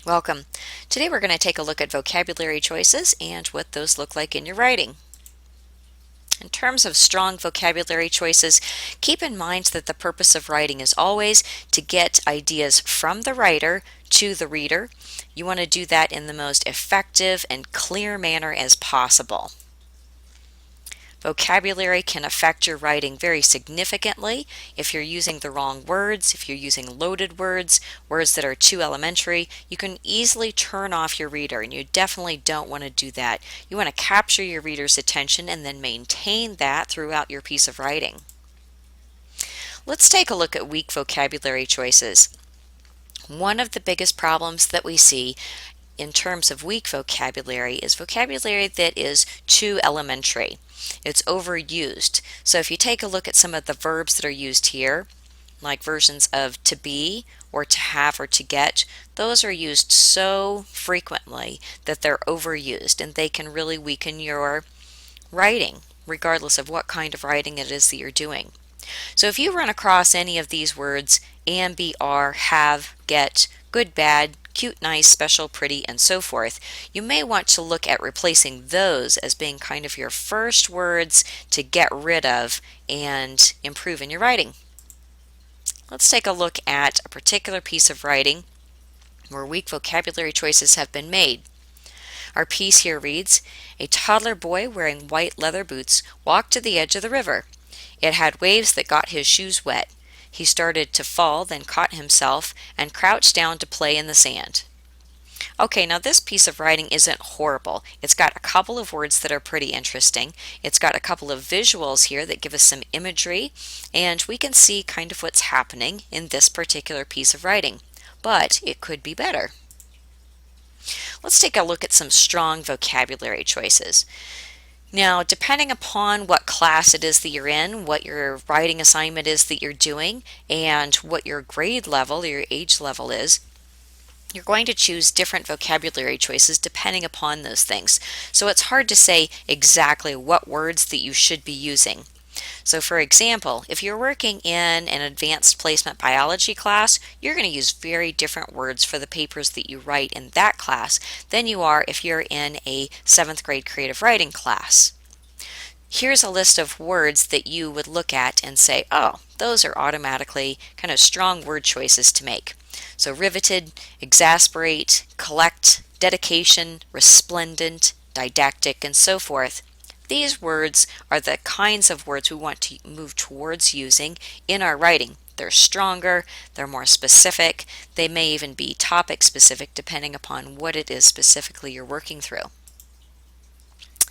Welcome. Today we're going to take a look at vocabulary choices and what those look like in your writing. In terms of strong vocabulary choices, keep in mind that the purpose of writing is always to get ideas from the writer to the reader. You want to do that in the most effective and clear manner as possible. Vocabulary can affect your writing very significantly if you're using the wrong words, if you're using loaded words, words that are too elementary. You can easily turn off your reader, and you definitely don't want to do that. You want to capture your reader's attention and then maintain that throughout your piece of writing. Let's take a look at weak vocabulary choices. One of the biggest problems that we see in terms of weak vocabulary is vocabulary that is too elementary. It's overused. So if you take a look at some of the verbs that are used here, like versions of to be or to have or to get, those are used so frequently that they're overused, and they can really weaken your writing, regardless of what kind of writing it is that you're doing. So if you run across any of these words, am, be, are, have, get, good, bad, cute, nice, special, pretty, and so forth, you may want to look at replacing those as being kind of your first words to get rid of and improve in your writing. Let's take a look at a particular piece of writing where weak vocabulary choices have been made. Our piece here reads, "A toddler boy wearing white leather boots walked to the edge of the river. It had waves that got his shoes wet. He started to fall, then caught himself and crouched down to play in the sand." Okay, now this piece of writing isn't horrible. It's got a couple of words that are pretty interesting. It's got a couple of visuals here that give us some imagery, and we can see kind of what's happening in this particular piece of writing. But it could be better. Let's take a look at some strong vocabulary choices. Now, depending upon what class it is that you're in, what your writing assignment is that you're doing, and what your grade level or your age level is, you're going to choose different vocabulary choices depending upon those things. So it's hard to say exactly what words that you should be using. So for example, if you're working in an advanced placement biology class, you're going to use very different words for the papers that you write in that class than you are if you're in a 7th grade creative writing class. Here's a list of words that you would look at and say, oh, those are automatically kind of strong word choices to make. So riveted, exasperate, collect, dedication, resplendent, didactic, and so forth. These words are the kinds of words we want to move towards using in our writing. They're stronger, they're more specific, they may even be topic specific depending upon what it is specifically you're working through.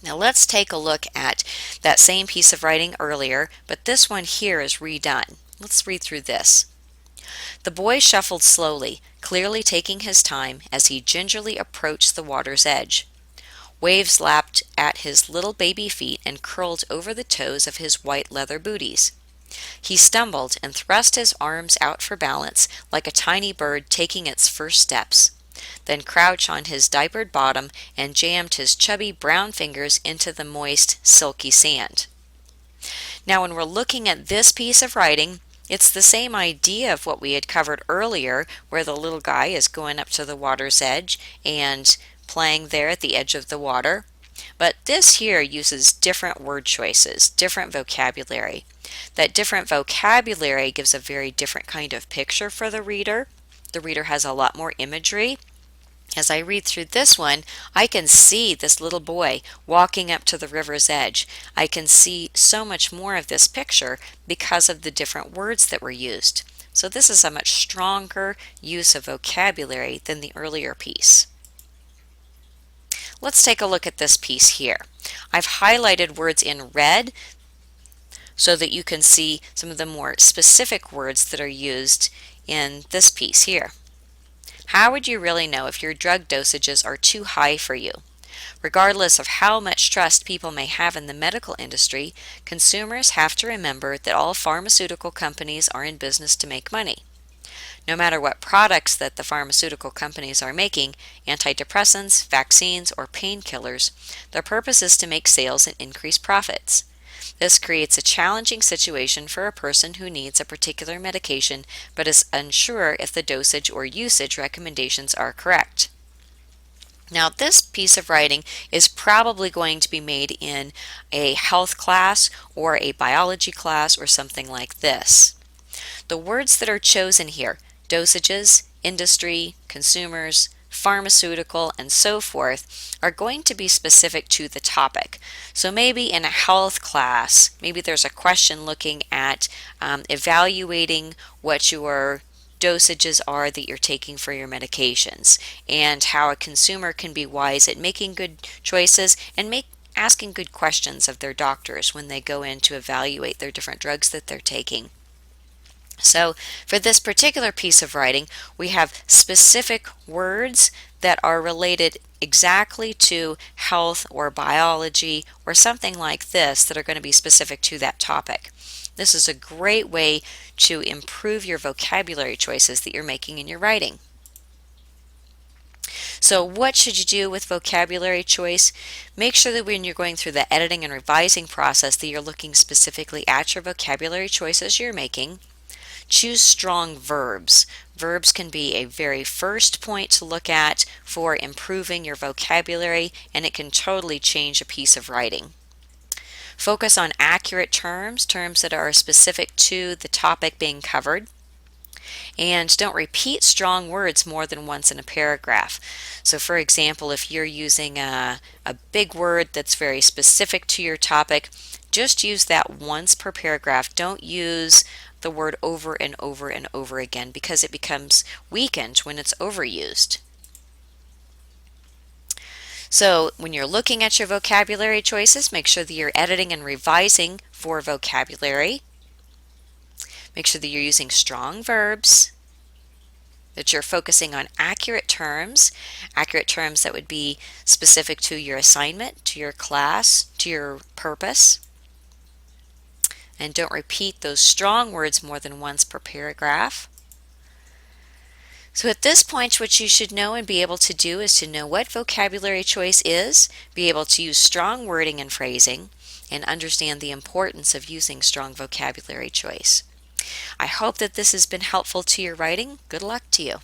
Now let's take a look at that same piece of writing earlier, but this one here is redone. Let's read through this. "The boy shuffled slowly, clearly taking his time as he gingerly approached the water's edge. Waves lapped at his little baby feet and curled over the toes of his white leather booties. He stumbled and thrust his arms out for balance like a tiny bird taking its first steps, then crouched on his diapered bottom and jammed his chubby brown fingers into the moist, silky sand." Now, when we're looking at this piece of writing, it's the same idea of what we had covered earlier, where the little guy is going up to the water's edge and playing there at the edge of the water. But this here uses different word choices, different vocabulary. That different vocabulary gives a very different kind of picture for the reader. The reader has a lot more imagery. As I read through this one, I can see this little boy walking up to the river's edge. I can see so much more of this picture because of the different words that were used. So this is a much stronger use of vocabulary than the earlier piece. Let's take a look at this piece here. I've highlighted words in red so that you can see some of the more specific words that are used in this piece here. How would you really know if your drug dosages are too high for you? Regardless of how much trust people may have in the medical industry, consumers have to remember that all pharmaceutical companies are in business to make money. No matter what products that the pharmaceutical companies are making, antidepressants, vaccines, or painkillers, their purpose is to make sales and increase profits. This creates a challenging situation for a person who needs a particular medication but is unsure if the dosage or usage recommendations are correct. Now, this piece of writing is probably going to be made in a health class or a biology class or something like this. The words that are chosen here, dosages, industry, consumers, pharmaceutical, and so forth, are going to be specific to the topic. So maybe in a health class, maybe there's a question looking at evaluating what your dosages are that you're taking for your medications and how a consumer can be wise at making good choices and asking good questions of their doctors when they go in to evaluate their different drugs that they're taking. So for this particular piece of writing, we have specific words that are related exactly to health or biology or something like this that are going to be specific to that topic. This is a great way to improve your vocabulary choices that you're making in your writing. So what should you do with vocabulary choice? Make sure that when you're going through the editing and revising process that you're looking specifically at your vocabulary choices you're making. Choose strong verbs. Verbs can be a very first point to look at for improving your vocabulary, and it can totally change a piece of writing. Focus on accurate terms, terms that are specific to the topic being covered. And don't repeat strong words more than once in a paragraph. So for example, if you're using a big word that's very specific to your topic, just use that once per paragraph. Don't use the word over and over and over again because it becomes weakened when it's overused. So when you're looking at your vocabulary choices, make sure that you're editing and revising for vocabulary. Make sure that you're using strong verbs, that you're focusing on accurate terms that would be specific to your assignment, to your class, to your purpose. And don't repeat those strong words more than once per paragraph. So at this point, what you should know and be able to do is to know what vocabulary choice is, be able to use strong wording and phrasing, and understand the importance of using strong vocabulary choice. I hope that this has been helpful to your writing. Good luck to you.